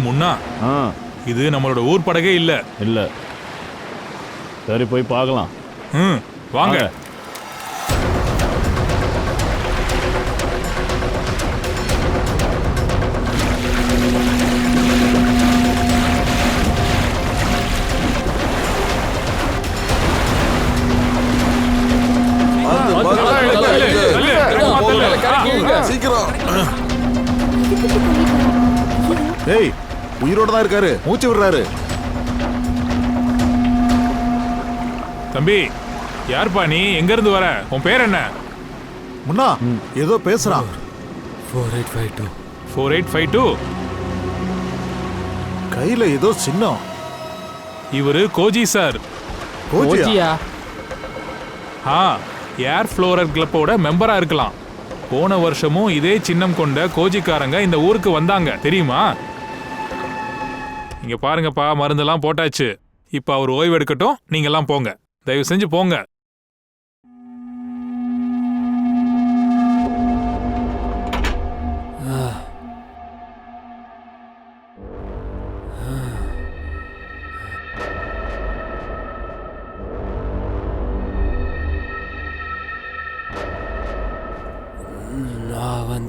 முன்னா, இது நம்மளோட ஊர் படகே இல்ல. இல்ல. சரி, போய் பார்க்கலாம். வாங்க. ஏய், உயிரோட தான் இருக்காரு, மூச்சு விடுறாரு. தம்பி, யார்ப்பா நீ? எங்க இருந்து வர? உன் பேர் என்ன? முன்னா, ஏதோ பேசுறான். 4852. 4852. கையில ஏதோ சின்னம். இவரு கோஜி சார். கோஜியா? ஏர் ஃப்ளோரர் கிளப்போட மெம்பரா இருக்கலாம். போன வருஷமும் இதே சின்னம் கொண்ட கோஜிக்காரங்க இந்த ஊருக்கு வந்தாங்க, தெரியுமா? இங்க பாருங்கப்பா, மருந்தெல்லாம் போட்டாச்சு. இப்ப அவர் ஓய்வு எடுக்கட்டும், நீங்க எல்லாம் போங்க, தயவு செஞ்சு போங்க.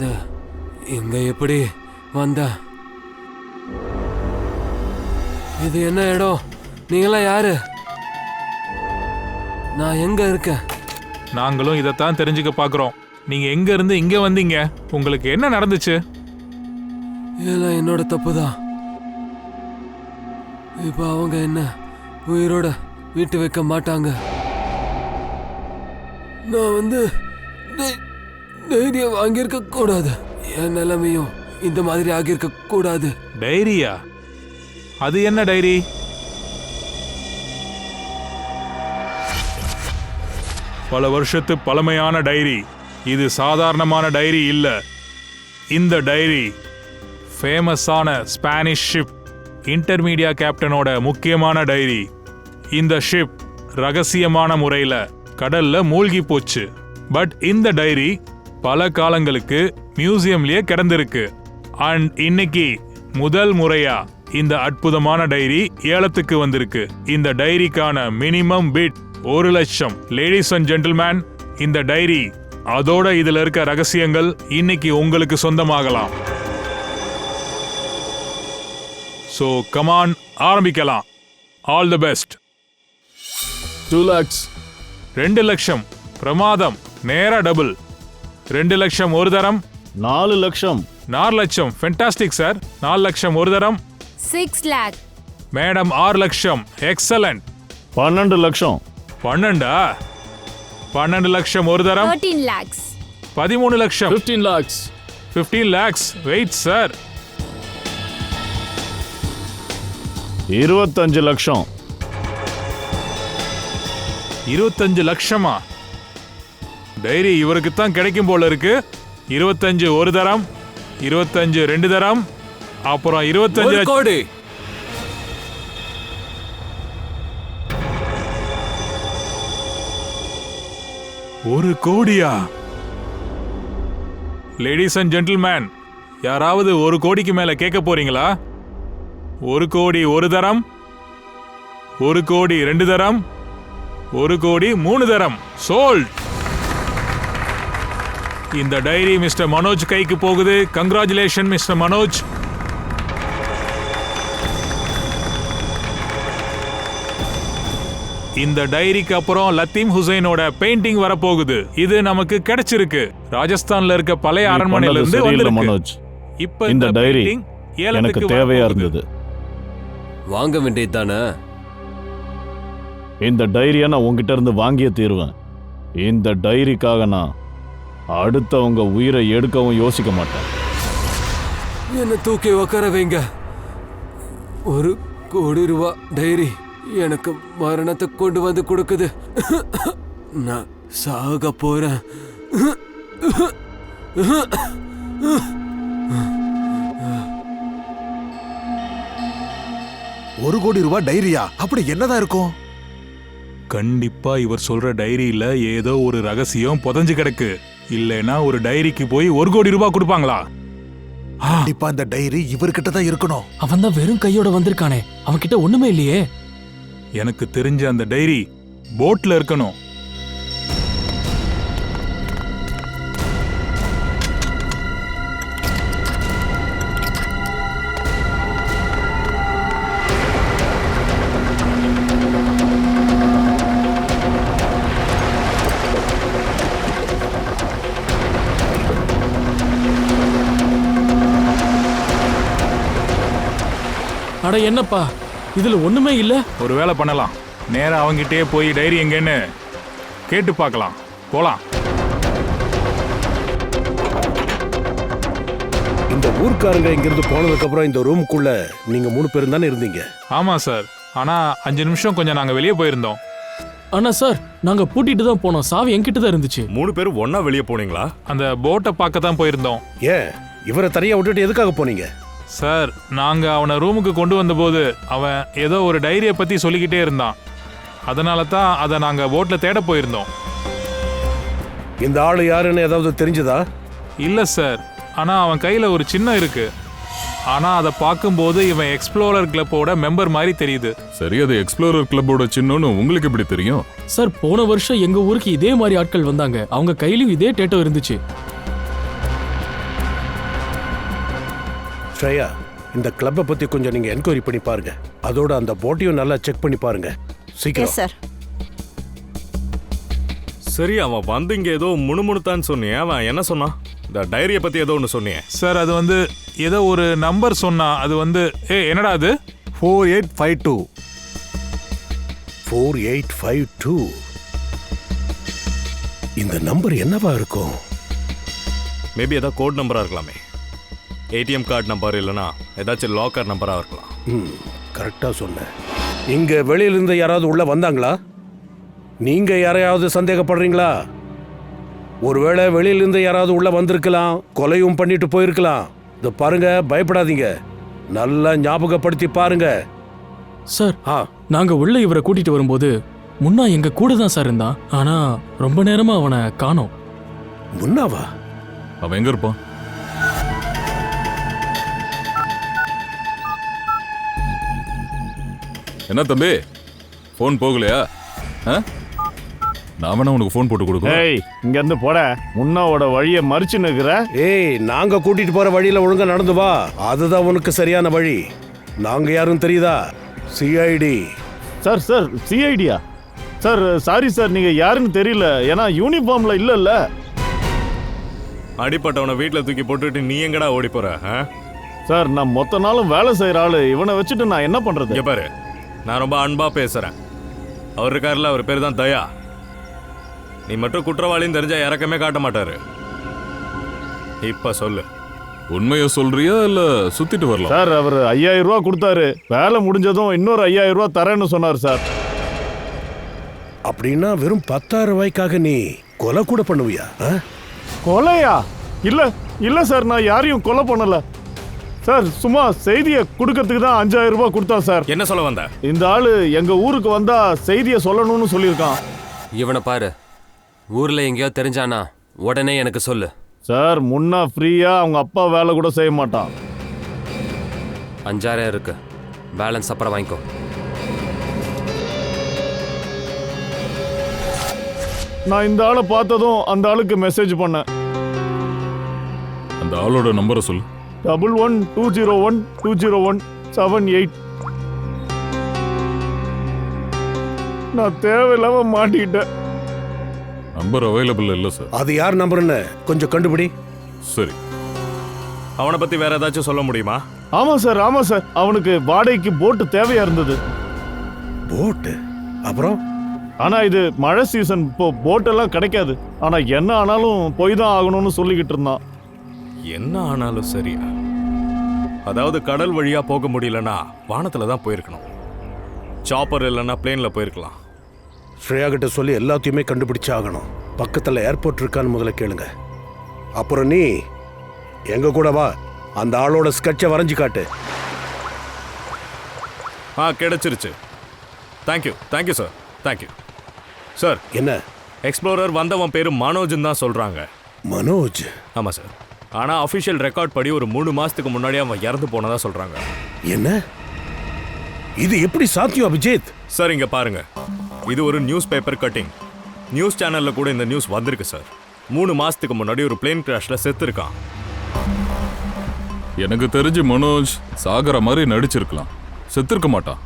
நான் இங்க எப்படி வந்த? இது என்ன இடம்? நீங்களாம் யாரு? நான் எங்க இருக்கேன்? நாங்களும் இதைத்தான் தெரிஞ்சுக்க பாக்குறோம். நீங்க எங்க இருந்து இங்க வந்தீங்க? உங்களுக்கு என்ன நடந்துச்சு? இதெல்லாம் என்னோட தப்பு தான். இப்ப அவங்க என்ன உயிரோட வீட்டு வைக்க மாட்டாங்க. நான் டைரியை வாங்கியிருக்க கூடாது. என் நிலைமையும் இந்த மாதிரி ஆகியிருக்க கூடாது. டைரியா? அது என்ன டைரி? பல வருஷத்து பழமையான டைரி. இது சாதாரணமான டைரி இல்ல. இந்த டைரி ஃபேமஸான ஸ்பானிஷ் ஷிப் இன்டர்மீடியா கேப்டனோட முக்கியமான டைரி. இந்த ஷிப் ரகசியமான முறையில கடல்ல மூழ்கி போச்சு. பட் இந்த டைரி பல காலங்களுக்கு மியூசியம்லயே கிடந்திருக்கு. அண்ட் இன்னைக்கு முதல் முறையா இந்த அற்புதமான டைரி ஏலத்துக்கு வந்திருக்கு. இந்த டைரிக்கான மினிமம் பிட் 1 லட்சம். லேடிஸ் அண்ட் ஜென்டில்மேன், இந்த டைரி அதோட இதுல இருக்க ரகசியங்கள் இன்னைக்கு உங்களுக்கு சொந்தமாகலாம். சோ கமான், ஆரம்பிக்கலாம். All the best. 2 lakhs. 2 லட்சம். பிரமாதம். நேரா டபுள். 2 லட்சம் ஒரு தரம். 4 லட்சம். 4 லட்சம். Fantastic sir. 4 லட்சம் ஒரு தரம். 6 lakh. மேடம் 6 லட்சம். எக்ஸலண்ட். 12 லட்சம். 12ஆ? 12 லட்சம் ஒரு தரம். 13 lakhs. 13 லட்சம். 15 lakhs. 15 lakhs. Wait sir. 25 லட்சம். 25 லட்சமா? டைரி இவருக்கு தான் கிடைக்கும் போல இருக்கு. 25 ஒரு தரம், 25 2 தரம், அப்புறம் 25 கோடி. ஒரு கோடியா? லேடிஸ் அண்ட் ஜென்டில்மேன், யாராவது 1 கோடிக்கு மேல கேட்க போறீங்களா? 1 கோடி ஒரு தரம், 1 கோடி 2 தரம், 1 கோடி 3 தரம். சோல்ட். இந்த டைரி மிஸ்டர் மனோஜ் கைக்கு போகுது. Congratulation mister Manoj. இந்த டைரிக்கு அப்புறம் லத்தீம் ஹுசைனோட பெயிண்டிங் வரப்போகுது. இது நமக்கு கிடைச்சிருக்கு. ராஜஸ்தான்ல இருக்க பழைய அரண்மனையில இருந்து வந்திருக்கு. மனோஜ், இப்ப இந்த டைரி எனக்கு தேவையா இருந்தது. வாங்க வேண்டியது தானே? இந்த டைரியை நான் உங்ககிட்ட இருந்து வாங்கிய தீருவேன். இந்த டைரிக்காக நான் அடுத்தவங்க உயிரை எடுக்கவும் யோசிக்க மாட்டேன். என்ன தூக்கி உக்கார வைங்க. 1 கோடி ரூபா டைரி எனக்கு மரணத்தை கொண்டு வந்து கொடுக்குது. நான் சாக போறேன். 1 கோடி ரூபாய் டைரியா? அப்படி என்னதான் இருக்கும்? கண்டிப்பா இவர் சொல்ற டைரியில ஏதோ ஒரு ரகசியம் புதஞ்சு கிடக்கு. இல்லைன்னா ஒரு டைரிக்கு போய் 1 கோடி ரூபாய் கொடுப்பாங்களா? இப்ப அந்த டைரி இவர்கிட்ட தான் இருக்கணும். அவன் தான் வெறும் கையோட வந்திருக்கானே, அவன் கிட்ட ஒண்ணுமே இல்லையே. எனக்கு தெரிஞ்ச அந்த டைரி போட்ல இருக்கணும். அட என்னப்பா, இதுல ஒண்ணுமே இல்ல. ஒரு வேலை பண்ணலாம், நேரா அவங்கிட்டே போய் டைரி எங்கன்னு கேட்டு பார்க்கலாம். போலாம். இந்த ஊர்க்காரங்க இங்கிருந்து போனதுக்கு அப்புறம் இந்த ரூமுக்குள்ள நீங்க 3 பேரும் தானே இருந்தீங்க? ஆமா சார், ஆனா 5 நிமிஷம் கொஞ்சம் நாங்க வெளியே போயிருந்தோம். ஆனா சார், நாங்க பூட்டிட்டு தான் போனோம். சாவி என்கிட்ட தான் இருந்துச்சு. 3 பேரும் ஒண்ணா வெளியே போனீங்களா? அந்த போட்டை பார்க்க தான் போயிருந்தோம். ஏன் இவரை தனியா விட்டுட்டு எதுக்காக போனீங்க? சார், நாங்க அவனை ரூமுக்கு கொண்டு வந்தபோது அவன் ஏதோ ஒரு டைரியை பத்தி சொல்லிக்கிட்டே இருந்தான். அதனால தான் அதை நாங்க போட்ல தேட போயிருந்தோம். இந்த ஆளு யாருன்னு ஏதாவது தெரிஞ்சதா? இல்ல சார், ஆனா அவன் கையில ஒரு சின்னம் இருக்கு. ஆனா அதை பார்க்கும்போது இவன் எக்ஸ்ப்ளோரர் கிளப்போட மெம்பர் மாதிரி தெரியுது. சரி, அது எக்ஸ்ப்ளோரர் கிளப்போட சின்னன்னு உங்களுக்கு எப்படி தெரியும்? சார், போன வருஷம் எங்க ஊருக்கு இதே மாதிரி ஆட்கள் வந்தாங்க. அவங்க கையிலயும் இதே டேட்டோ இருந்துச்சு. ஸ்ரேயா, இந்த கிளப்பை பத்தி கொஞ்சம் நீங்க என்கொயரி பண்ணி பாருங்க. அதோட அந்த போட்டையும் நல்லா செக் பண்ணி பாருங்க. சீக்கிரம். சார். சரி, அவன் வந்து இங்க ஏதோ முணுமுணுத்தான்னு சொன்னியே, அவன் என்ன சொன்னான்? இந்த டைரியை பத்தி ஏதோ ஒன்று சொன்னியே. சார், அது வந்து ஏதோ ஒரு நம்பர் சொன்னா. அது வந்து என்னடா அது? 4852. 4852. இந்த நம்பர் என்னவா இருக்கும்? மேபி ஏதாவது கோட் நம்பரா இருக்கலாமே. ஏடிஎம் கார்டு நம்பர் இல்லைன்னா ஏதாச்சும் லாக்கர் நம்பரா இருக்கலாம். கரெக்டா சொன்னேன். இங்க வெளியில இருந்து யாராவது உள்ள வந்தாங்களா? நீங்க யாரையாவது சந்தேகப்படுறீங்களா? ஒருவேளை வெளியிலிருந்து யாராவது உள்ள வந்திருக்கலாம், கொலையும் பண்ணிட்டு போயிருக்கலாம். இத பாருங்க, பயப்படாதீங்க. நல்லா ஞாபகப்படுத்தி பாருங்க. சார், நாங்க உள்ள இவரை கூட்டிட்டு வரும்போது முன்னா எங்க கூட தான் சார் இருந்தான். ஆனா ரொம்ப நேரமா அவனை காணோம். முன்னாவா? அவன் எங்க இருப்பான்? என்ன தம்பி, போன் போகலையா? நான் வேணா உனக்கு போன் போட்டு கொடுக்க. ஏய், இங்க இருந்து போட. முன்னாவோட வழியை மறிச்சு நிக்கிற. ஏய், நாங்க கூட்டிட்டு போற வழியில ஒழுங்கா நடந்து வா. அதுதான் உனக்கு சரியான வழி. நாங்க யாரும் தெரியுதா? சிஐடி. சார் சார், சிஐடியா? சார் சாரி சார், நீங்க யாருன்னு தெரியல. ஏன்னா யூனிஃபார்ம்ல இல்லல்ல. அடிப்பட்டவனை வீட்டில் தூக்கி போட்டுட்டு நீ எங்கடா ஓடி போற? சார், நான் மொத்த நாளும் வேலை செய்யற ஆளு. இவனை வச்சுட்டு நான் என்ன பண்றது? இங்க பாரு, நான் ரொம்ப அன்பா பேசுறேன். அவர் இருக்காருல, அவர் பேர் தான் தயா. நீ மட்டும் குற்றவாளின்னு தெரிஞ்சா இறக்கமே காட்ட மாட்டாரு. இப்ப சொல்லு, உண்மையை சொல்றியா இல்ல சுத்திட்டு வரலாம்? சார், அவர் 5000 ரூபா கொடுத்தாரு. வேலை முடிஞ்சதும் இன்னொரு 5000 ரூபா தரேன்னு சொன்னார் சார். அப்படின்னா வெறும் 10,000 ரூபாய்க்காக நீ கொலை கூட பண்ணுவியா? கொலையா? இல்ல இல்ல சார், நான் யாரையும் கொலை பண்ணல சார். சும்மா செய்தியை கொடுக்கறதுக்கு தான் 5000 ரூபாய் கொடுத்தா சார். என்ன சொல்ல வந்த? இந்த ஆளு எங்க ஊருக்கு வந்தா செய்தியை சொல்லணும்னு சொல்லியிருக்கான். இவனை பாரு, ஊர்ல எங்கேயோ தெரிஞ்சானா உடனே எனக்கு சொல்லு. சார், முன்னா ஃப்ரீயா அவங்க அப்பா வேலை கூட செய்ய மாட்டான். 5000 இருக்கு, பேலன்ஸ் அப்புறம் வாங்கிக்கோ. நான் இந்த ஆளை பார்த்ததும் அந்த ஆளுக்கு மெசேஜ் பண்ணேன். அந்த ஆளோட நம்பரை சொல்லு. 1120120178. நான் தேவையில்லாம மாட்டிக்கிட்டேன். நம்பர் அவைலபிள் இல்ல சார். அது யார் நம்பர்னு கொஞ்சம் கண்டுபிடி. சரி, அவனை பத்தி வேற ஏதாச்சும் சொல்ல முடியுமா? ஆமா சார், ஆமா சார். அவனுக்கு வாடகைக்கு போட்டு தேவையா இருந்தது. போட்டு? அப்புறம்? ஆனா இது மழை சீசன், இப்போ போட்டெல்லாம் கிடைக்காது. ஆனா என்ன ஆனாலும் போய் தான் ஆகணும்னு சொல்லிக்கிட்டு இருந்தான். என்ன ஆனாலும் சரியா? அதாவது கடல் வழியா போக முடியலன்னா வானத்துல தான் போயிருக்கணும். சாப்பர் இல்லைன்னா பிளேன்ல போயிருக்கலாம். ஸ்ரேயா கிட்ட சொல்லி எல்லாத்தையுமே கண்டுபிடிச்சு ஆகணும். பக்கத்துல ஏர்போர்ட் இருக்கான்னு முதல்ல கேளுங்க. அப்புறம் நீ எங்க கூட வா. அந்த ஆளோட ஸ்கெட்சை வரைஞ்சு காட்டு. கிடைச்சிருச்சு. Thank you thank you sir, thank you sir. என்ன? எக்ஸ்ப்ளோரர் வந்தவன் பேரு மனோஜ்னு தான் சொல்றாங்க. மனோஜ்? ஆமா சார். ஆனா அஃபிஷியல் ரெக்கார்ட் படி ஒரு 3 மாசத்துக்கு முன்னாடி அவன் இறந்து போனதா சொல்றாங்க. என்ன இது எப்படி சாத்தியம் அபிஜித்? சார் இங்க பாருங்க, இது ஒரு நியூஸ் பேப்பர் கட்டிங். நியூஸ் சேனல்ல கூட இந்த நியூஸ் வந்திருக்கு சார். 3 மாசத்துக்கு முன்னாடி ஒரு பிளேன் கிராஷ்ல செத்து இருக்கான். எனக்கு தெரிஞ்சு மனோஜ் சாகர மாதிரி நடிச்சிருக்கலாம், செத்துருக்க மாட்டான்.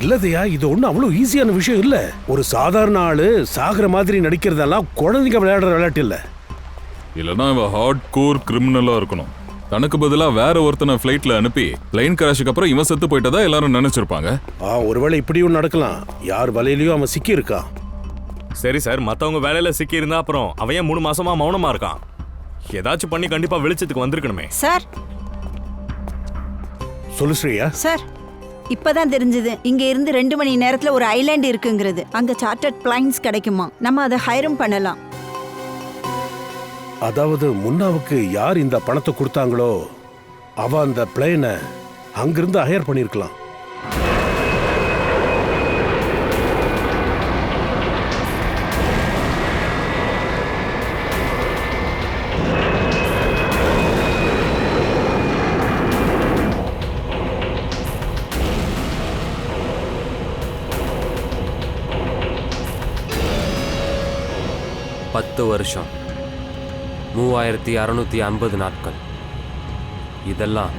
இல்லதையா, இது ஒன்றும் அவ்வளோ ஈஸியான விஷயம் இல்ல. ஒரு சாதாரண ஆளு சாகிற மாதிரி நடிக்கிறதெல்லாம் குழந்தைங்க விளையாடுற விளையாட்டு இல்ல. இல்லைன்னா இவன் ஹார்ட் கோர் கிரிமினலா இருக்கணும். தனக்கு பதிலா வேற ஒருத்தனை ஃபிளைட்ல அனுப்பி பிளைன் கிராஷுக்கு அப்புறம் இவன் செத்து போயிட்டதா எல்லாரும் நினைச்சிருப்பாங்க. ஒருவேளை இப்படியும் நடக்கலாம். யார் வலையிலயும் அவன் சிக்கி இருக்கான். சரி சார், மத்தவங்க வேலையில சிக்கி இருந்தா அப்புறம் அவன் ஏன் 3 மாசமா மௌனமா இருக்கான்? ஏதாச்சும் பண்ணி கண்டிப்பா வெளிச்சத்துக்கு வந்திருக்கணுமே. சார் சொல்லு ஸ்ரீயா. சார், இப்பதான் தெரிஞ்சது இங்க இருந்து 2 மணி நேரத்துல ஒரு ஐலாண்ட் இருக்குங்கிறது. அங்க சார்ட்டர்ட் பிளைன்ஸ் கிடைக்குமா? நம்ம அதை ஹைரும் பண்ணலாம். அதாவது முன்னாவுக்கு யார் இந்த பணத்தை கொடுத்தாங்களோ அவ அந்த பிளேனை அங்கிருந்து ஹையர் பண்ணிருக்கலாம். பத்து வருஷம், 3650 நாட்கள். இதெல்லாம்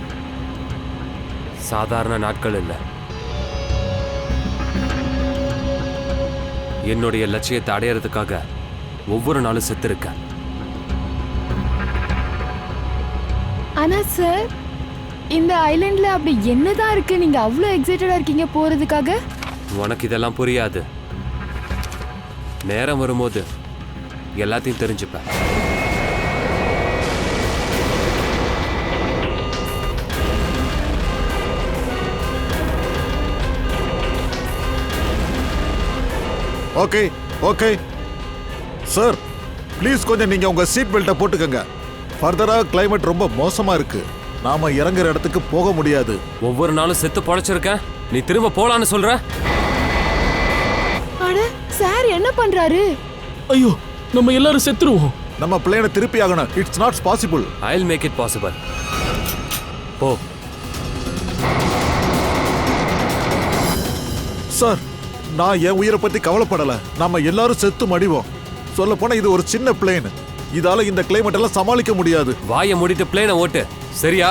சாதாரண நாட்கள் இல்லை. என்னுடைய லட்சியத்தை அடையறதுக்காக ஒவ்வொரு நாளும் செத்துருக்கேன். ஆனா சார், இந்த ஐலாண்ட்ல அப்படி என்னதான் இருக்கு நீங்க அவ்வளோ எக்ஸைட்டடா இருக்கீங்க போறதுக்காக? உனக்கு இதெல்லாம் புரியாது. நேரம் வரும்போது எல்லாத்தையும் தெரிஞ்சுப்பேன். ஓகே ஓகே சார், ப்ளீஸ் கொஞ்சம் நீங்க உங்க சீட் பெல்ட்டை போட்டுக்கங்க. ஃபர்தரா கிளைமேட் ரொம்ப மோசமா இருக்கு. நாம இறங்குற இடத்துக்கு போக முடியாது. ஒவ்வொரு நாளும் செத்து பொழைச்சிருக்கேன், நீ திரும்ப போலான்னு சொல்ற? அட சார், என்ன பண்றாரு? ஐயோ, நம்ம எல்லாரும் செத்துருவோம். நம்ம பிளேனை திருப்பி ஆகணும். It's not possible. I'll make it possible. போ. சார், நான் என் உயிரை பத்தி கவலைப்படல. நாம எல்லாரும் செத்து மடிவோம். சொல்ல போனா இது ஒரு சின்ன பிளேன். இதால இந்த கிளைமேட் எல்லாம் சமாளிக்க முடியாது. வாயை மூடிட்டு பிளேனை ஓட்டு, சரியா?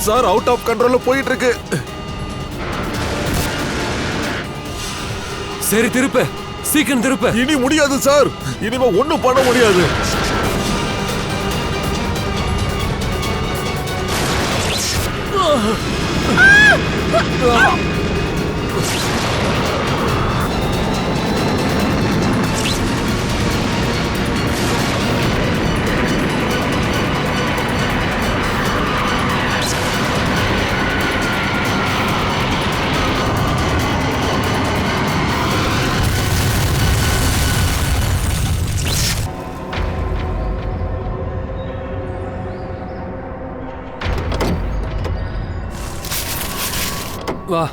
சார், அவுட் ஆஃப் கண்ட்ரோல்ல போயிட்டு இருக்கு. சரி, திருப்பு, சீக்கிரம் திருப்பு. இனி முடியாது சார், இனிமே ஒண்ணும் பண்ண முடியாது. வா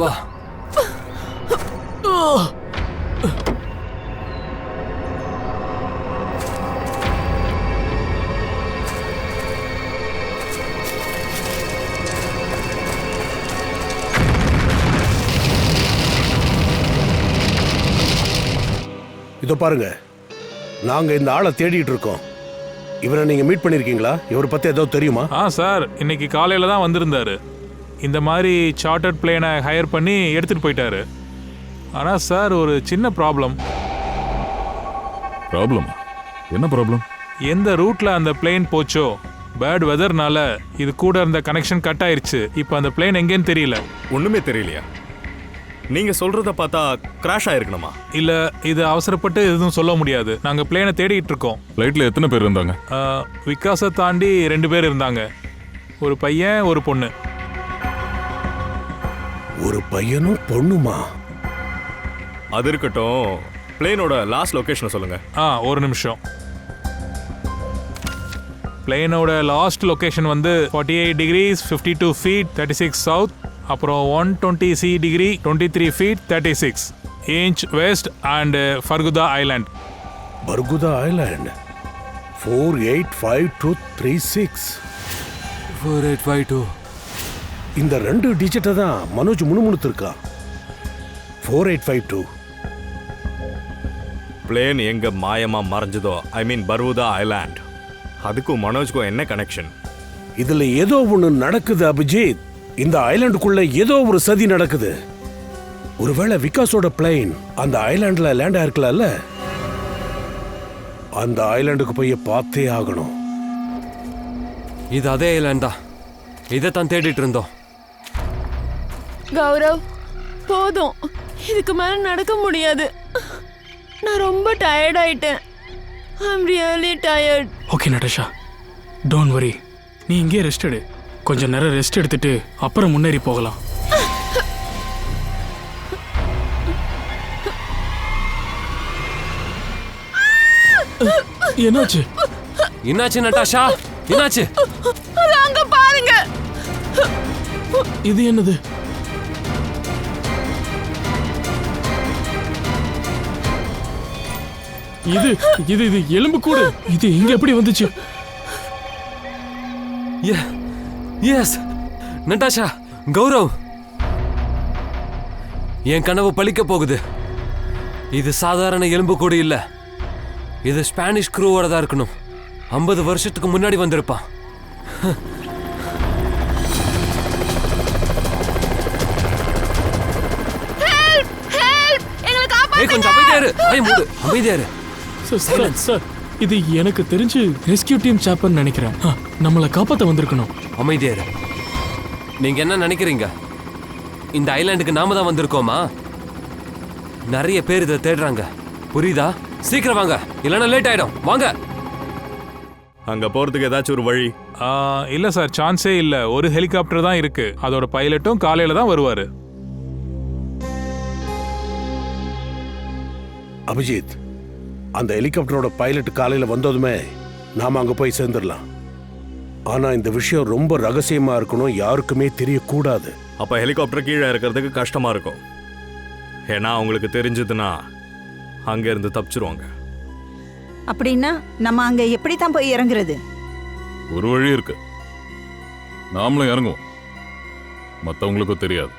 வா. இதோ பாருங்க, நாங்க இந்த ஆளை தேடிட்டு இருக்கோம். இவரை நீங்க மீட் பண்ணிருக்கீங்களா? இவரை பத்தி ஏதாவது தெரியுமா? சார், இன்னைக்கு காலையில தான் வந்திருந்தாரு. இந்த மாதிரி சார்ட்டர்ட் பிளேனை ஹையர் பண்ணி எடுத்துட்டு போயிட்டாரு. ஆனா சார், ஒரு சின்ன ப்ராப்ளம். ப்ராப்ளம்? என்ன ப்ராப்ளம்? எந்த ரூட்ல அந்த பிளேன் போச்சோ, பேட் வெதர்னால இது கூட இருந்த கனெக்ஷன் கட் ஆயிருச்சு. இப்போ அந்த பிளேன் எங்கேன்னு தெரியல. ஒண்ணுமே தெரியலையா? நீங்க சொல்றத பார்த்தா கிராஷ் ஆயிருக்கணுமா? இல்ல, இது அவசரப்பட்டு எதுவும் சொல்ல முடியாது. நாங்க பிளேனை தேடிட்டு இருக்கோம். ஃப்ளைட்ல எத்தனை பேர் இருந்தாங்க? விகாஸை தாண்டி 2 பேர் இருந்தாங்க. ஒரு பையன், ஒரு பொண்ணு. ஒரு பையனும் பொண்ணுமா? அது இருக்கட்டும், பிளேனோட லாஸ்ட் லொகேஷனை சொல்லுங்க. ஒரு நிமிஷம். பிளேனோட லாஸ்ட் லொகேஷன் வந்து 48 டிகிரிஸ் 52 ஃபீட் 36 சவுத், அப்புறம் 120 degree 23 feet 36 inch west and ஃபர்குதா ஐலாண்ட். பர்குதா ஐலாண்ட் 485236. 4852. இந்த 2 டிஜிட்டை தான் மனோஜ் முணுமுணுத்திருக்கா. 4852. பிளேன் எங்க மாயமா மறைஞ்சதோ, ஐ மீன் பர்வுதா ஐலாண்ட், அதுக்கும் மனோஜ்க்கும் என்ன கனெக்ஷன்? இதுல ஏதோ ஒண்ணு நடக்குது அபிஜித். இந்த ஐலாண்டுக்குள்ள ஏதோ ஒரு சதி நடக்குது. ஒருவேளை விகாஸோட பிளேன் அந்த ஐலாண்ட்ல லேண்ட் ஆயிருக்கலாம்ல. அந்த ஐலாண்டுக்கு போய் பார்த்தே ஆகணும். இது அதே ஐலாண்ட் தான். இதைத்தான் தேடிட்டு இருந்தோம். கௌரவ், போதும். இதுக்கு மேல நடக்க முடியாது. நான் ரொம்ப டயர்ட் ஆயிட்டேன். I am really tired. Okay Natasha, don't worry. நீ இங்கே ரெஸ்ட் எடு. கொஞ்ச நேரம் ரெஸ்ட் எடுத்துட்டு அப்புறம் முன்னேறி போகலாம். என்னாச்சு? என்னாச்சு நட்டாஷா? என்னாச்சு? அங்க பாருங்க. இது என்னது? இது இது இது எலும்பு கூடு. இது இங்க எப்படி வந்துச்சு? எஸ் நட்டாஷா, கௌரவ், என் கனவு பலிக்க போகுது. இது சாதாரண எலும்பு கூடு இல்ல. இது ஸ்பானிஷ் க்ரூவோட தான் இருக்கணும். 50 வருஷத்துக்கு முன்னாடி வந்திருப்பான். கொஞ்சம் அமைதியாரு. அமைதியாரு. சார், இது எனக்கு தெரிஞ்சு ரெஸ்கியூ டீம் சாப்பர்னு நினைக்கிறேன். நம்மளை காப்பாற்ற வந்திருக்கணும். அமைதியாரு. நீங்க என்ன நினைக்கிறீங்க? இந்த ஐலாண்டுக்கு நாம தான் வந்திருக்கோமா? நிறைய பேர் இதை தேடுறாங்க, புரியுதா? சீக்கிரம் வாங்க, இல்லைன்னா லேட் ஆயிடும். வாங்க. அங்க போறதுக்கு ஏதாச்சும் ஒரு வழி? இல்ல சார், சான்ஸே இல்ல. ஒரு ஹெலிகாப்டர் தான் இருக்கு. அதோட பைலட்டும் காலையில தான் வருவாரு. அபிஜித், அந்த ஹெலிகாப்டரோட பைலட் காலையில வந்ததுமே நாம அங்க போய் சேர்ந்துடலாம். ஆனா இந்த விஷயம் ரொம்ப ரகசியமா இருக்கணும், யாருக்குமே தெரியக்கூடாது. அப்ப ஹெலிகாப்டர் கீழே இருக்கிறதுக்கு கஷ்டமா இருக்கும். ஏன்னா அவங்களுக்கு தெரிஞ்சதுன்னா அங்க இருந்து தப்பிச்சிருவாங்க. அப்படின்னா நம்ம அங்க எப்படி தான் போய் இறங்குறது? ஒரு வழி இருக்கு. நாமளும் இறங்குவோம், மற்றவங்களுக்கும் தெரியாது.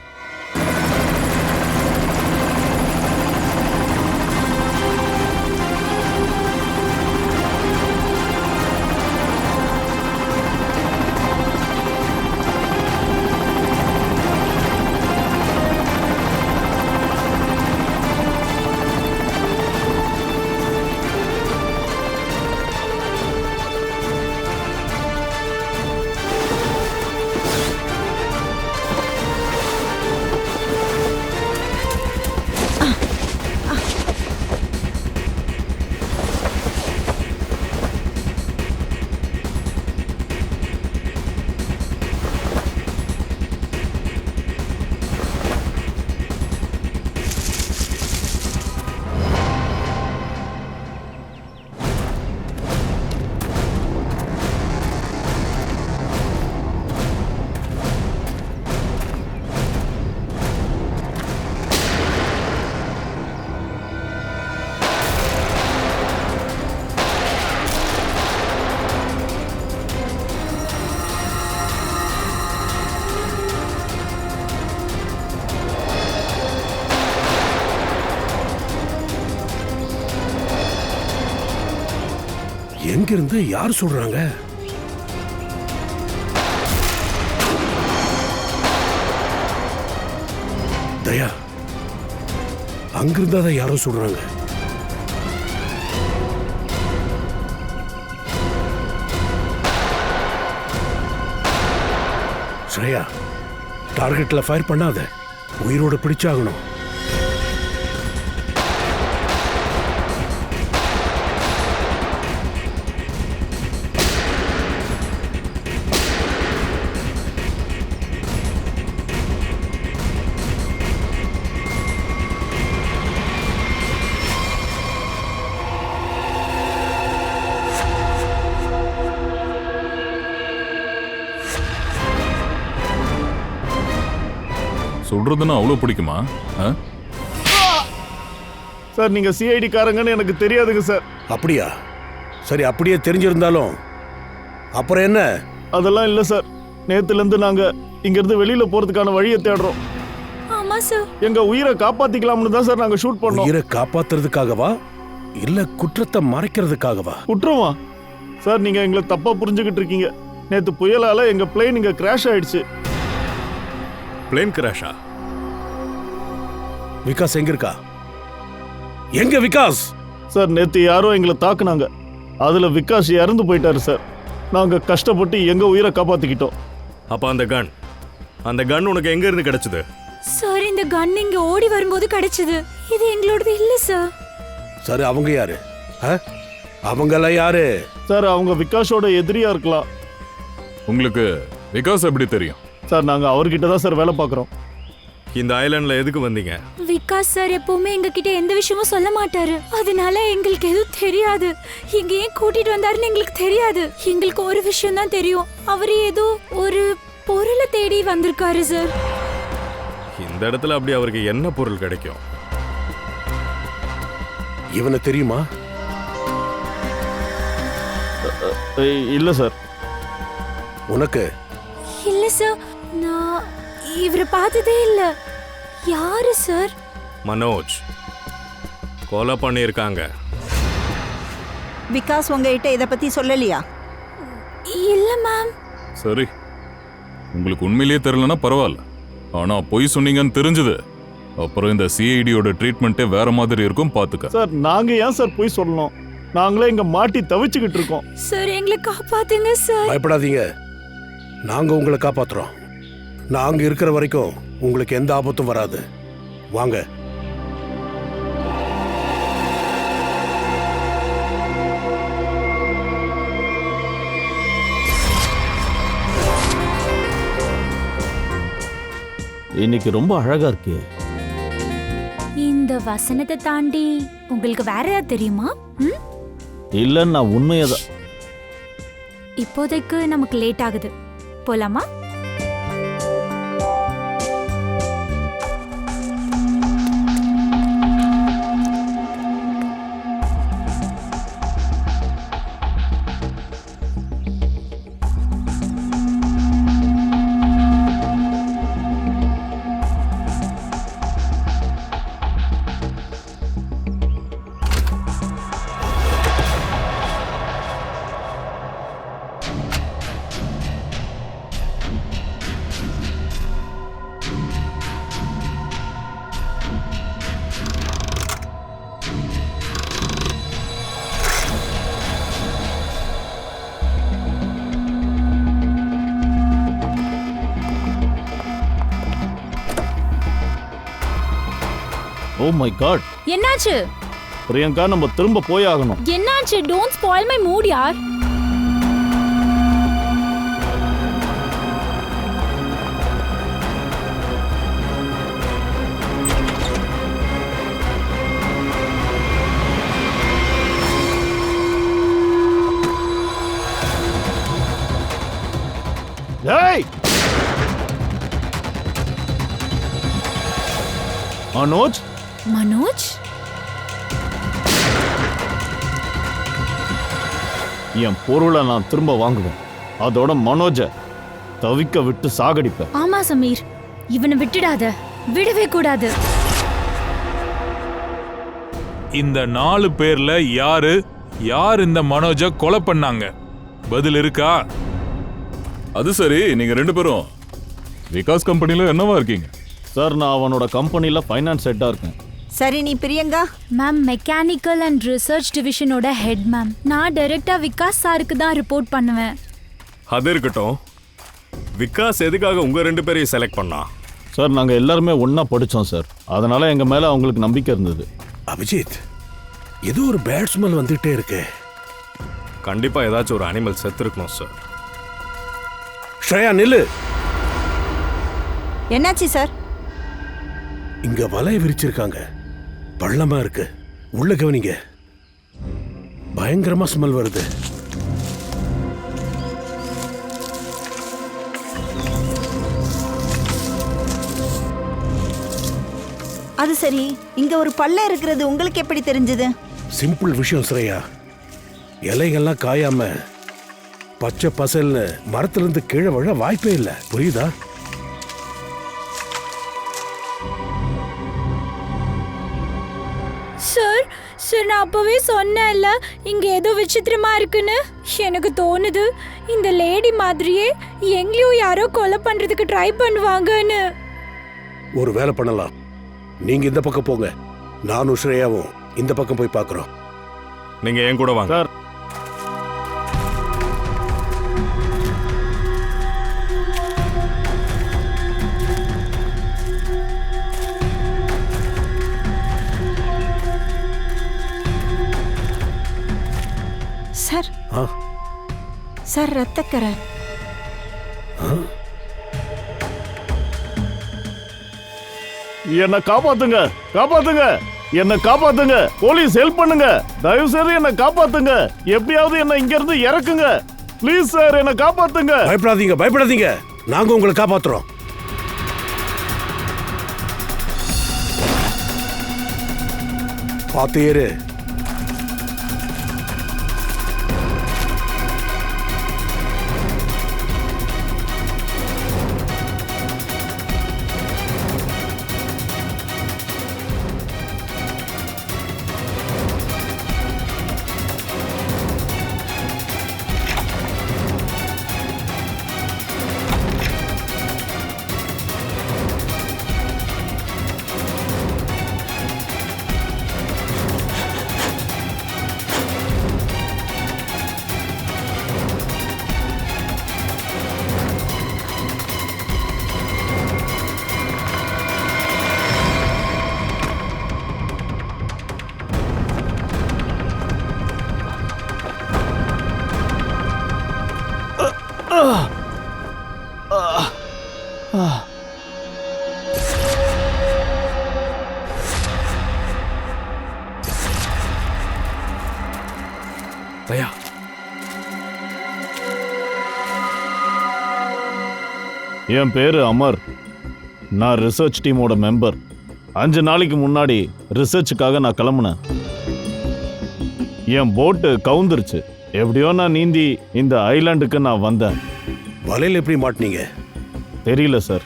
எங்கிருந்து யார் சொல்றாங்க? தயா, அங்கிருந்தா யாரோ சொல்றாங்க. ஸ்ரேயா, டார்கெட்ல ஃபயர் பண்ணாத, உயிரோட பிடிச்சாகணும். சுடுறதுன்னா அவ்வளோ பிடிக்குமா? சார் நீங்க சிஐடி காரங்கன்னு எனக்கு தெரியாதுங்க சார். அப்படியா? சரி, அப்படியே தெரிஞ்சிருந்தாலும் அப்புறம் என்ன? அதெல்லாம் இல்ல சார். நேத்துல இருந்து நாங்க இங்க இருந்து வெளியில போறதுக்கான வழியை தேடுறோம். ஆமா சார். எங்க உயிரை காப்பாத்திக்கலாம்னு தான் சார் நாங்க ஷூட் பண்ணோம். உயிரை காப்பாத்துறதுக்காகவா இல்ல குற்றத்தை மறைக்கிறதுக்காகவா? குற்றமா? சார் நீங்க எங்களை தப்பா புரிஞ்சுக்கிட்டு இருக்கீங்க. நேத்து புயலால எங்க பிளேன் இங்க கிராஷ் ஆயிடுச்சு. Plane Crashaw? விகாஸ் எங்க இருக்கா? எங்க விகாஸ்? சார் நேத்து யாரோ எங்களை தாக்குனாங்க. அதுல விகாஸ் இறந்து போயிட்டாரு சார். நாங்க கஷ்டப்பட்டு எங்க உயிரை காப்பாத்திக்கிட்டோம். அப்ப அந்த கன் உனக்கு எங்க இருந்து கிடைச்சது? சார் இந்த கன் இங்க ஓடி வரும்போது கிடைச்சது. இது எங்களோடது இல்ல சார். சரி, அவங்க யாரு? அவங்கள யாரு? சார் அவங்க விகாஷோட எதிரியா இருக்கலாம். உங்களுக்கு விகாஸ் எப்படி தெரியும்? சார் நாங்க அவர்கிட்ட தான் சார் வேலை பார்க்குறோம். இந்த ஐலாண்ட்ல எதுக்கு வந்தீங்க? விகாஸ் சார் எப்பவுமே எங்க கிட்ட எந்த விஷயமும் சொல்ல மாட்டாரு. அதனால எங்களுக்கு எதுவும் தெரியாது. இங்க ஏன் கூட்டிட்டு வந்தாருன்னு எங்களுக்கு தெரியாது. எங்களுக்கு ஒரு விஷயம் தான் தெரியும். அவரு ஏதோ ஒரு பொருளை தேடி வந்திருக்காரு சார். இந்த இடத்துல அப்படி அவருக்கு என்ன பொருள் கிடைக்கும்? இவனை தெரியுமா? இல்ல சார். உனக்கு? இல்ல சார், நான் இவரை பார்த்ததே இல்ல. யாரு சார்? மனோஜ். கொலை பண்ணியிருக்காங்க. விகாஸ் உங்ககிட்ட இத பத்தி சொல்லலையா? இல்ல மேம். சரி, உங்களுக்கு உண்மையிலேயே தெரியலனா பரவாயில்ல. ஆனா பொய் சொன்னீங்கன்னு தெரிஞ்சது அப்புறம் இந்த சிஐடியோட ட்ரீட்மெண்ட்டே வேற மாதிரி இருக்கும், பாத்துக்க. சார் நாங்க ஏன் சார் போய் சொல்லணும்? நாங்களே இங்க மாட்டி தவிச்சுக்கிட்டு இருக்கோம். சார் எங்களை காப்பாத்துங்க சார். பயப்படாதீங்க, நாங்க உங்களை காப்பாத்துறோம். நாங்க இருக்கிற வரைக்கும் உங்களுக்கு எந்த ஆபத்தும் வராது. வாங்க. இன்னைக்கு ரொம்ப அழகா இருக்கு. இந்த வசனத்தை தாண்டி உங்களுக்கு வேற ஏதாவது தெரியுமா? இல்ல, நான் உண்மையதான். இப்போதைக்கு நமக்கு லேட் ஆகுது, போலாமா? Oh my God. என்னாச்சு? பிரியங்கா, நம்ம திரும்ப போய் ஆகணும். என்னாச்சு? டோன்ட் ஸ்பாயில் மை மூட் யார். ஏய் மனோஜ். மனோஜ்? என் பொருளை நான் திரும்ப வாங்குவேன். அதோட மனோஜை தவிக்க விட்டு சாகடிப்பேன். ஆமா சமீர், இவனை விட்டுடாத, விடவே கூடாது. இந்த 4 பேர்ல யார் இந்த மனோஜை கொலை பண்ணாங்க? பதில் இருக்கா? அது சரி, நீங்க 2 பேரும் விகாஸ் கம்பெனில என்னவா இருக்கீங்க? சார் நான் அவனோட கம்பெனில ஃபைனான்ஸ் ஹெட்டா இருக்கேன். சரி, நீ Priyanka? Ma'am, mechanical and research டிவிஷனோட ஹெட் மேம். நான் டைரக்டா விகாஸ் சாருக்கு தான் ரிப்போர்ட் பண்ணுவேன். அது இருக்கட்டும், விகாஸ் எதுக்காக உங்க 2 பேரையும் செலக்ட் பண்ணா? சார் நாங்க எல்லாருமே ஒண்ணா படிச்சோம் சார். அதனால எங்க மேல அவங்களுக்கு நம்பிக்கை இருந்தது. அபிஜித், ஏதோ ஒரு பேட் ஸ்மெல் வந்துட்டே இருக்கு. கண்டிப்பா ஏதாச்சும் ஒரு அனிமல் செத்து இருக்கணும் சார். ஸ்ரேயா நில்லு. என்னாச்சு சார்? இங்க வலைய விரிச்சிருக்காங்க, பள்ளமா இருக்கு. உள்ள கவனிங்க, பயங்கரமா ஸ்மெல் வருது. அது சரி, இங்க ஒரு பள்ளம் இருக்கிறது உங்களுக்கு எப்படி தெரிஞ்சது? சிம்பிள் விஷயம் ஸ்ரேயா. இலைகள்லாம் காயாம பச்சை பசல்னு மரத்துல இருந்து கீழே விழ வாய்ப்பே இல்லை, புரியுதா? சார் சார், நான் அப்பவே சொன்னேன்ல இங்க ஏதோ விசித்திரமா இருக்குன்னு. எனக்கு தோணுது இந்த லேடி மாதிரியே எங்கேயும் யாரோ கொலை பண்றதுக்கு ட்ரை பண்ணுவாங்கன்னு. ஒரு வேலை பண்ணலாம். நீங்க இந்த பக்கம் போங்க, நானும் ஸ்ரேயாவும் இந்த பக்கம் போய் பார்க்கறோம். நீங்க என் கூட வாங்க. சார், சார் ஆ, சார், ரத்தக்கரை. என்ன காப்பாத்துங்க, காப்பாத்துங்க, என்ன காப்பாத்துங்க. போலீஸ் ஹெல்ப் பண்ணுங்க, தயவு செய்து என்ன காப்பாத்துங்க. எப்படியாவது என்ன இங்க இருந்து இறக்குங்க ப்ளீஸ் சார், என்ன காப்பாத்துங்க. பயப்படாதீங்க பயப்படாதீங்க, நாங்க உங்களை காப்பாத்துறோம். பார்த்து ஏறு. தயா, என் பேரு அமர். நான் ரிசர்ச் டீமோட மெம்பர். 5 நாளைக்கு முன்னாடி ரிசர்ச்சுக்காக நான் கிளம்புனேன். என் போட்டு கவுந்துருச்சு. எப்படியோ நான் நீந்தி இந்த ஐலாண்டுக்கு நான் வந்தேன். வலையில் எப்படி மாட்டினீங்க? தெரியல சார்,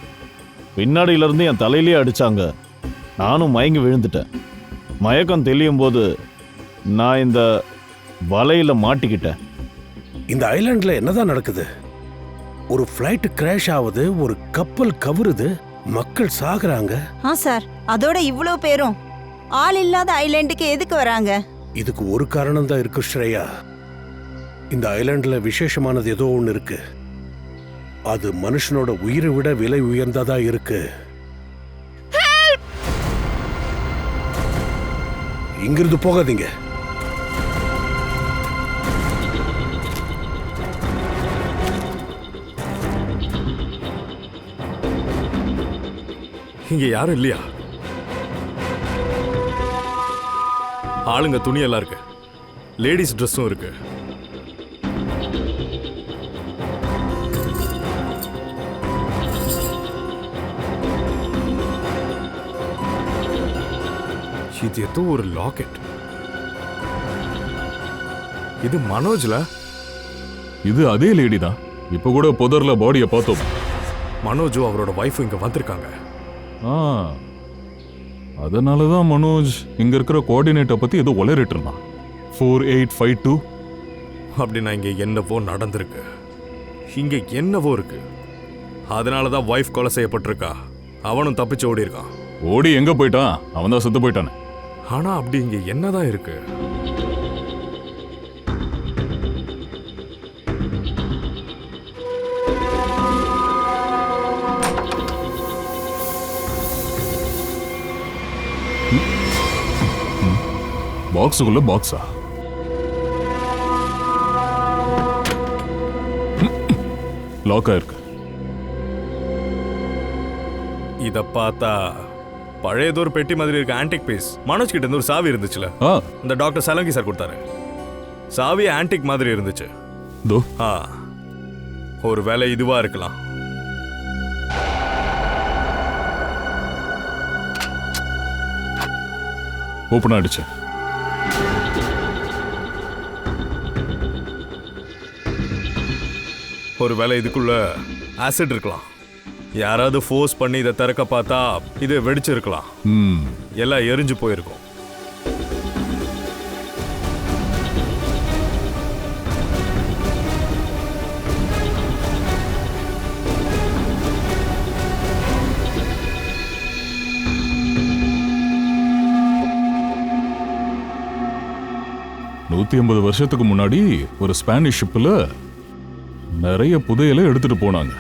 பின்னாடியில இருந்து என் தலையிலேயே அடிச்சாங்க. நானும் மயங்கி விழுந்துட்டேன். மயக்கம் தெளியும் போது நான் இந்த வலையில மாட்டிக்கிட்டேன். இந்த ஐலாண்ட்ல என்னதான் நடக்குது? ஒரு ஃப்ளைட் கிராஷ் ஆகுது, ஒரு கப்பல் கவுருது, மக்கள் சாகுறாங்க. சார், அதோட இவ்வளோ பேரும் ஆள் இல்லாத ஐலாண்டுக்கு எதுக்கு வராங்க? இதுக்கு ஒரு காரணம் தான் இருக்கு ஸ்ரேயா. இந்த ஐலாண்ட்ல விசேஷமானது ஏதோ ஒன்று இருக்கு. அது மனுஷனோட உயிரை விட விலை உயர்ந்ததா இருக்கு. இங்கிருந்து போகாதீங்க. இங்க யாரும் இல்லையா? ஆளுங்க துணியெல்லாம் இருக்கு, லேடிஸ் ட்ரெஸ்ஸும் இருக்கு. இது ஏதோ ஒரு லாக்கெட். இது மனோஜ்ல. இது அதே லேடி தான். இப்ப கூட புதர்ல பாடியை பார்த்தோம். மனோஜும் அவரோட ஒய்ஃபும் இங்க வந்திருக்காங்க. அதனாலதான் மனோஜ் இங்க இருக்கிற கோஆர்டினேட்டரை பத்தி ஏதோ உளறிட்டு இருந்தான். 4852. அப்படின்னா இங்க என்னவோ நடந்திருக்கு, இங்க என்னவோ இருக்கு. அதனாலதான் ஒய்ஃப் கொலை செய்யப்பட்டிருக்கா. அவனும் தப்பிச்சு ஓடி இருக்கான். ஓடி எங்க போயிட்டான்? அவன் தான் செத்து போயிட்டானே. ஆனா அப்படி இங்க என்னதான் இருக்கு? பாக்ஸுக்குள்ள பாக்ஸா? லாக் ஆயிருக்கு. இத பார்த்தா பழையதொரு பெட்டி மாதிரி இருக்கு. Antique piece. மனோஜ் கிட்ட இருந்து ஒரு சாவி இருந்துச்சுல, இந்த டாக்டர் சலங்கி சார் கொடுத்தாரு. சாவி ஆன்டிக் மாதிரி இருந்துச்சு. ஒரு வேலை இதுவா இருக்கலாம். ஓப்பன் ஆயிடுச்சு. ஒருவேளை இதுக்குள்ள ஆசிட் இருக்கலாம். யாராவது ஃபோர்ஸ் பண்ணி இதை திறக்க பார்த்தா இது வெடிச்சிருக்கலாம். எல்லாம் எரிஞ்சு போயிருக்கும். நூத்தி 150 வருஷத்துக்கு முன்னாடி ஒரு ஸ்பானிஷ் ஷிப்ல நிறைய புதையலை எடுத்துட்டு போனாங்க.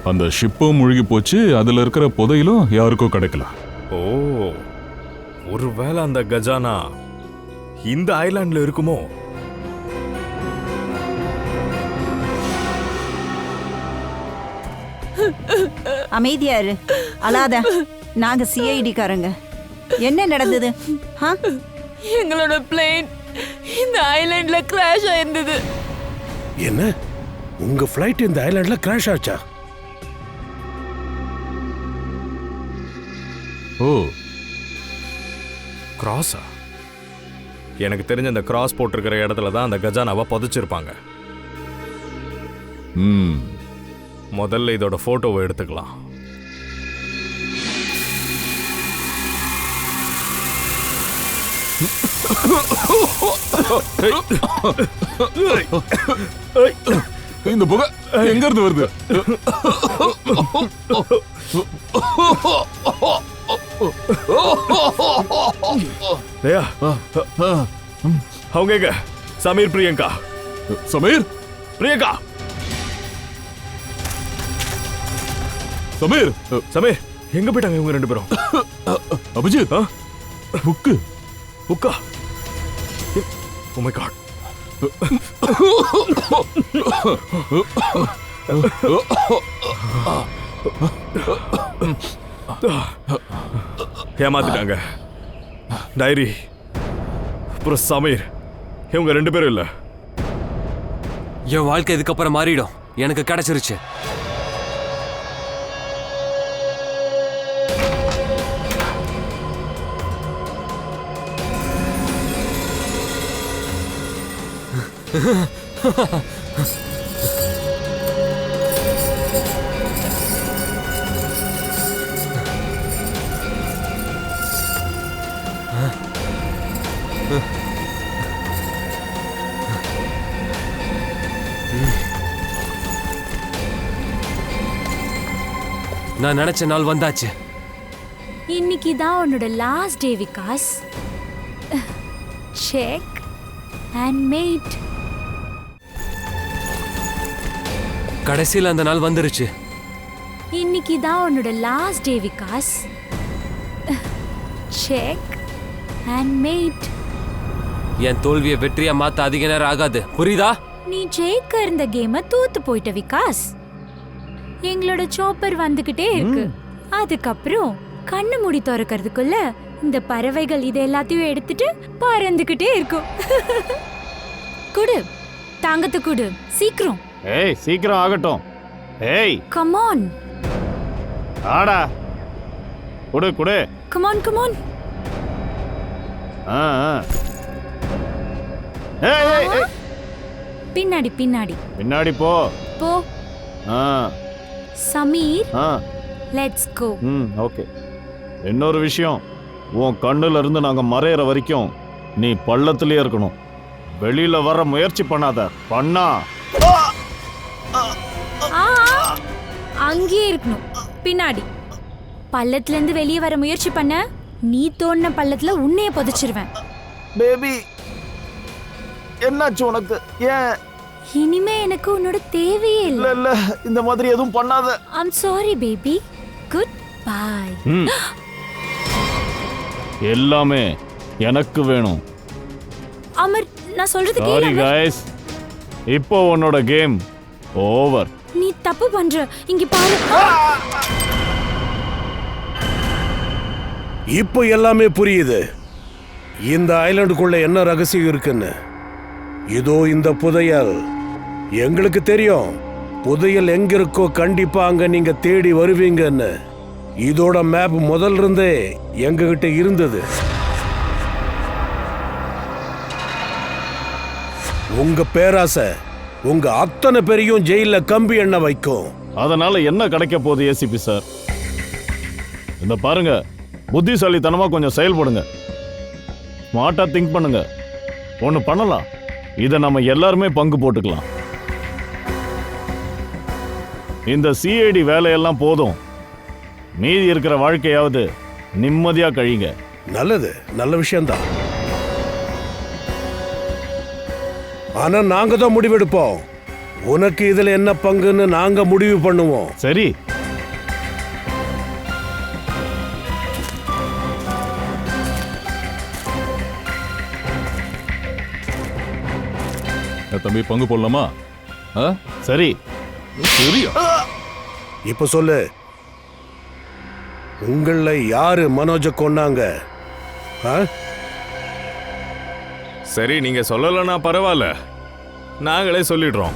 அந்த ஷிப்பும் முழுகி போச்சு. அதுல இருக்கிற புதையலும் யாருக்கும் கிடைக்கல. ஓ, ஒருவேளை அந்த கஜானா இந்த ஐலாண்ட்ல இருக்குமோ? அமைதியா இரு, அழாத. நாங்க சிஐடி காரங்க. என்ன நடந்தது? எங்களோட பிளேன் இந்த ஐலாண்ட்ல கிராஷ் ஆயிருந்தது. என்ன, உங்க ஃப்ளைட் இந்த ஐலாண்ட்ல கிராஷ் ஆச்சா? ஓ, கிராஸா? எனக்கு தெரிஞ்ச அந்த கிராஸ் போட்டிருக்கிற இடத்துல தான் அந்த கஜானாவை புதைச்சிருப்பாங்க. முதல்ல இதோட போட்டோவை எடுத்துக்கலாம். இந்த புகை எங்க இருந்து வருது? அவங்க எங்க? சமீர், பிரியங்கா. சமீர், பிரியங்கா. சமீர், சமீர், எங்க போயிட்டாங்க இவங்க ரெண்டு பேரும்? அபிஜித், புக்கு புக்கா? Oh my God. ஏமாத்திட்டாங்க. டைரி அப்புறம் சமீர், இவங்க ரெண்டு பேரும் இல்ல. என் வாழ்க்கை இதுக்கப்புறம் மாறிடும். எனக்கு கிடைச்சிருச்சு. நான் நினைச்ச நாள் வந்தாச்சு. இன்னைக்கு தான் உன்னோட last day Vikas. Check and mate. கடைசியில் அந்த நாள் வந்துருச்சு. இன்னைக்கு தான் உன்னோட last day Vikas. Check and mate. என் தோல்வியை வெற்றியா மாத்த அதிக நேரம் ஆகாது, புரியுதா? நீ ஜெயிக்க இருந்த கேம தூத்து போயிட்ட விகாஸ். எங்களோட சாப்பர் வந்துகிட்டே இருக்கு. அதுக்கப்புறம் கண்ணு மூடி திறக்கிறதுக்குள்ள இந்த பறவைகள் இது எல்லாத்தையும் எடுத்துட்டு பறந்துகிட்டே இருக்கும். குடு, தாங்கத்து குடு, சீக்கிரம். ஏய், சீக்கிரம் ஆகட்டும். ஏய், கம் ஆன். ஆடா, குடு குடு. Come on, come on. ஏய் ஏய் ஏய், பின்னாடி பின்னாடி பின்னாடி போ. போ. Sameer, let's go. ஓகே. இன்னொரு விஷயம், உன் கண்ணுல இருந்து நாங்க மறையிற வரைக்கும் நீ பள்ளத்திலே இருக்கணும். வெளியில வர முயற்சி பண்ணாத. பண்ணா அங்கேயே இருக்கணும், பின்னாடி. பள்ளத்துல இருந்து வெளியே வர முயற்சி பண்ண, நீ தோண்டின பள்ளத்துல உன்னைய புதைச்சிருவேன். பேபி, என்னாச்சு உனக்கு? ஏன்? இனிமே எனக்கு உன்னோட தேவையே இல்ல இல்ல, இந்த மாதிரி எதுவும் பண்ணாத. I'm sorry baby. Good bye. எல்லாமே எனக்கு வேணும். அமர், நான் சொல்றது சாரி கேளு. गाइस, இப்போ உன்னோட கேம் ஓவர். நீ தப்பு பண்ற. இங்க பாரு. இப்போ எல்லாமே புரியுது. இந்த ஐலாண்டுக்குள்ள என்ன ரகசியம் இருக்குன்னு. இதோ இந்த புதையல். எங்களுக்கு தெரியும் புதையல் எங்க இருக்கோ கண்டிப்பா அங்க நீங்க தேடி வருவீங்கன்னு. இதோட மேப் முதல்ல இருந்தே எங்ககிட்ட இருந்தது. உங்க பேராசை உங்க அத்தனை பேரையும் ஜெயில கம்பி எண்ண வைக்கும். அதனால என்ன கிடைக்க போகுது ஏசிபி சார்? இந்த பாருங்க, புத்திசாலித்தனமா கொஞ்சம் செயல்படுங்க. ஸ்மார்ட்டா திங்க் பண்ணுங்க. ஒன்று பண்ணலாம், இதை நம்ம எல்லாருமே பங்கு போட்டுக்கலாம். இந்த சிஐடி வேலையெல்லாம் போதும், மீதி இருக்கிற வாழ்க்கையாவது நிம்மதியா கழிங்க. நல்லது, நல்ல விஷயம்தான். ஆனா நாங்க தான் முடிவெடுப்போம். உனக்கு இதுல என்ன பங்குன்னு நாங்க முடிவு பண்ணுவோம். சரி. தம்பி பங்கு போடலாமா? சரி. சரியா? இப்ப சொல்லு, உங்கள யாரு மனோஜ கொன்னாங்க? சரி, நீங்க சொல்லலன்னா பரவாயில்ல, நாங்களே சொல்லிடுறோம்.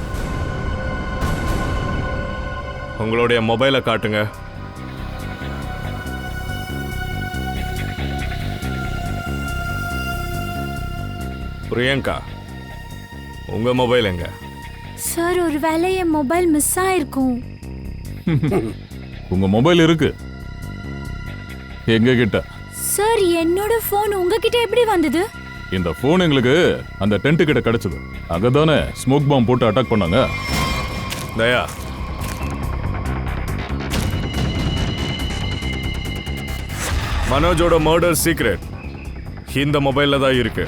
உங்களுடைய மொபைலை காட்டுங்க. பிரியங்கா, உங்க மொபைல் எங்க? சார், ஒருவேளை என் மொபைல் மிஸ் ஆயிருக்கும். உங்க மொபைல் இருக்கு எங்க கிட்ட. சார், என்னோட போன் உங்ககிட்ட எப்படி வந்தது? இந்த போன் எங்களுக்கு அந்த டென்ட் கிட்ட கிடைச்சது. அங்கதானே ஸ்மோக் பாம் போட்டு அட்டாக் பண்ணாங்க. தயா, மனோஜோட மர்டர் சீக்ரெட் இந்த மொபைல்ல தான் இருக்கு.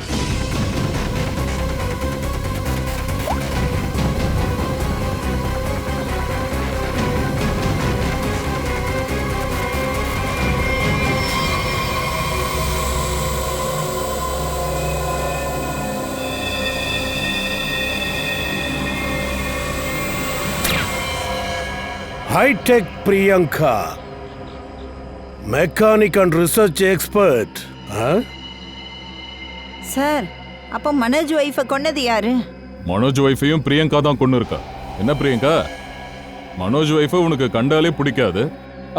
Hi-tech Priyanka, mechanic and research expert. Sir, அப்போ மனோஜ் ஒய்ஃபை கொன்னது யாரு? மனோஜ் ஒய்ஃபையும் பிரியங்கா தான் கொண்டு இருக்கா. என்ன பிரியங்கா, மனோஜ் ஒய்ஃபை உனக்கு கண்டாலே பிடிக்காது,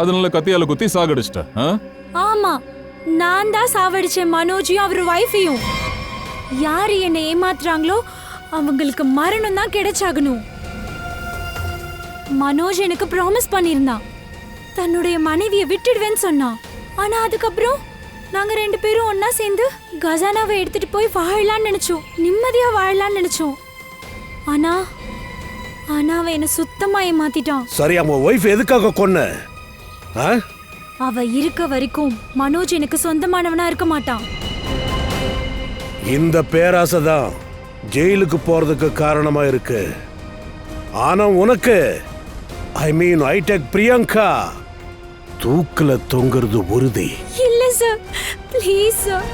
அதனால கத்தியால குத்தி சாகடிச்சிட்ட. ஆமா, நான் தான் சாவடிச்சேன் மனோஜையும் அவர் வைஃபையும். யாரு என்னை ஏமாத்துறாங்களோ அவங்களுக்கு மரணம் தான் கிடைச்சாகணும். மனோஜ் எனக்கு ப்ராமிஸ் பண்ணியிருந்தான், தன்னுடைய மனைவியை விட்டுடுவேன்னு சொன்னான். ஆனா அதுக்கப்புறம் நாங்க 2 பேரும் ஒன்னா சேர்ந்து கசானாவை எடுத்துட்டு போய் வாழலாம்னு நினைச்சோம், நிம்மதியா வாழலாம்னு நினைச்சோம். ஆனா அவன் என்ன சுத்தமா ஏமாத்திட்டான். சரி, அவன் ஒய்ஃப் எதுக்காக கொன்ன? அவ இருக்க வரைக்கும் மனோஜ் எனக்கு சொந்தமானவனா இருக்க மாட்டான். இந்த பேராசை தான் ஜெயிலுக்கு போறதுக்கு காரணமா இருக்கு. ஆனா உனக்கு, ஐ மீன் ஹைடெக் பிரியங்கா, தூக்குல தொங்குறது உறுதி. இல்ல சார், ப்ளீஸ் சார்.